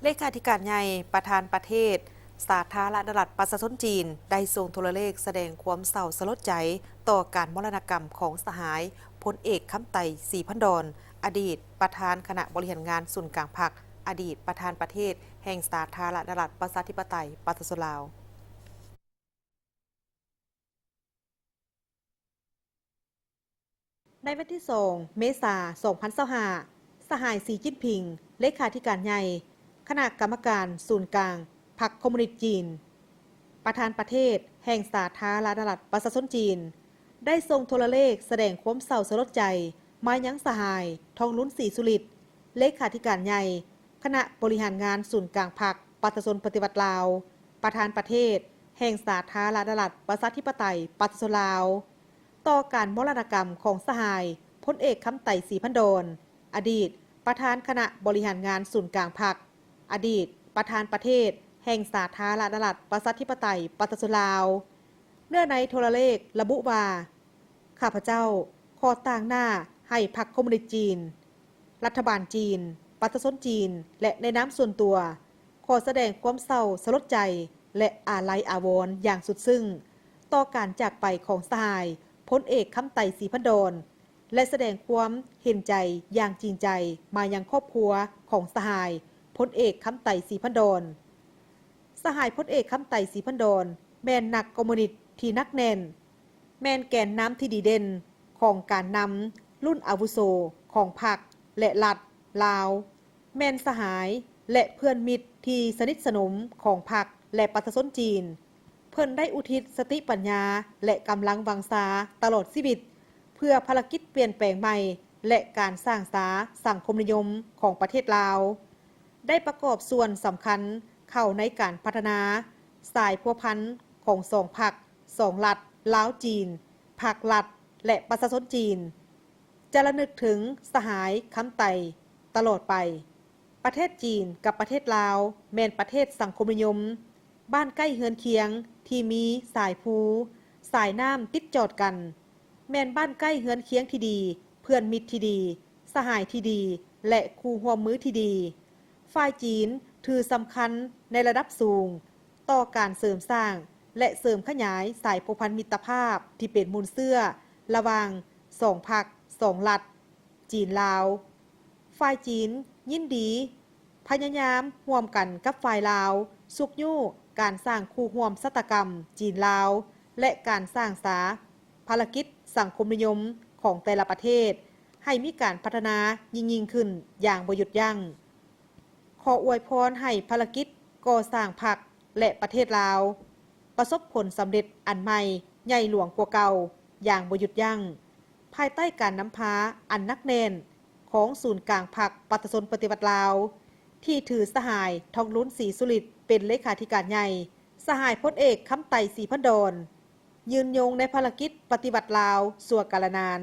เลขาธิการใหญ่ประธานประเทศสาธารณรัฐประชาชนจีนได้ส่งโทรเลขแสดงความเศร้าสลดใจต่อการมรณกรรมของสหายพลเอกคำไต่ศรีพันดรอดีตประธานคณะบริหารงานศูนย์กลางพรรคอดีตประธานประเทศแห่งสาธารณรัฐประชาธิปไตยประชาชนลาวในวันที่2 เมษายน 2025สหายสีจิ้นผิงเลขาธิการใหญ่คณะกรรมการศูนย์กลางพรรคคอมมิวนิสต์จีนประธานประเทศแห่งสาธารณรัฐประชาชนจีนได้ส่งโทรเลขแสดงความเศร้าสลดใจมายังสหายทองลุ้นศรีสุริตเลขาธิการใหญ่คณะบริหารงานศูนย์กลางพรรคประชาชนปฏิวัติลาวประธานประเทศแห่งสาธารณรัฐประชาธิปไตยประชาชนลาวต่อการมรณกรรมของสหายพลเอกคำไต่ศรีพันดรอดีตประธานคณะบริหารงานศูนย์กลางพรรคอดีตประธานประเทศแห่งสาธารณรัฐประชาธิปไตยประชาชนลาวเนื่องในโทรเลขระบุว่าข้าพเจ้าขอต่างหน้าให้พรรคคอมมิวนิสต์จีนรัฐบาลจีนประชาชนจีนและในนามส่วนตัวขอแสดงความเศร้าสลดใจและอาลัยอาวรณ์อย่างสุดซึ้งต่อการจากไปของสหายพลเอกคำไต่ศรีพันดรและแสดงความเห็นใจอย่างจริงใจมายังครอบครัวของสหายพลเอกคำไต่ศรีพันดรสหายพลเอกคำไต่ศรีพันดรแมนนักคอมมิวนิสต์ที่นักแน่นแมนแกนน้ำที่ดีเด่นของการนำรุ่นอาวุโสของพรรคและรัฐลาวแมนสหายและเพื่อนมิตรที่สนิทสนมของพรรคและประชาชนจีนเพิ่นได้อุทิศสติปัญญาและกำลังวังษาตลอดชีวิตเพื่อภารกิจเปลี่ยนแปลงใหม่และการสร้างสาสังคมนิยมของประเทศลาวได้ประกอบส่วนสำคัญเข้าในการพัฒนาสายพัวพันธ์ของสองพรรคสองรัฐลาวจีนพรรครัฐและประชาชนจีนจะระลึกถึงสหายคำไต่ตลอดไปประเทศจีนกับประเทศลาวแม่นประเทศสังคมนิยมบ้านใกล้เฮือนเคียงที่มีสายภูสายน้ำติดจอดกันแม่นบ้านใกล้เฮือนเคียงที่ดีเพื่อนมิตรที่ดีสหายที่ดีและคู่ร่วมมือที่ดีฝ่ายจีนถือสำคัญในระดับสูงต่อการเสริมสร้างและเสริมขยายสายผูกพันมิตรภาพที่เป็นมูลเสื้อระหว่างสองพรรคสองรัฐจีนลาวฝ่ายจีนยินดีพยายามร่วมกันกับฝ่ายลาวสุกยู่การสร้างคู่ร่วมศัตรกรรมจีนลาวและการสร้างสาภารกิจสังคมนิยมของแต่ละประเทศให้มีการพัฒนายิ่งขึ้นอย่างบ่หยุดยั้งขออวยพรให้ภารกิจก่อสร้างพรรคและประเทศลาวประสบผลสำเร็จอันใหม่ใหญ่หลวงกว่าเก่าอย่างบ่หยุดยั้งภายใต้การนำพาอันนักแน่นของศูนย์กลางพรรคประชาชนปฏิวัติลาวที่ถือสหายทองลุ้นศรีสุริตเป็นเลขาธิการใหญ่สหายพลเอกคำไต่ศรีพันดรยืนยงในภารกิจปฏิบัติลาวสั่วกาลนาน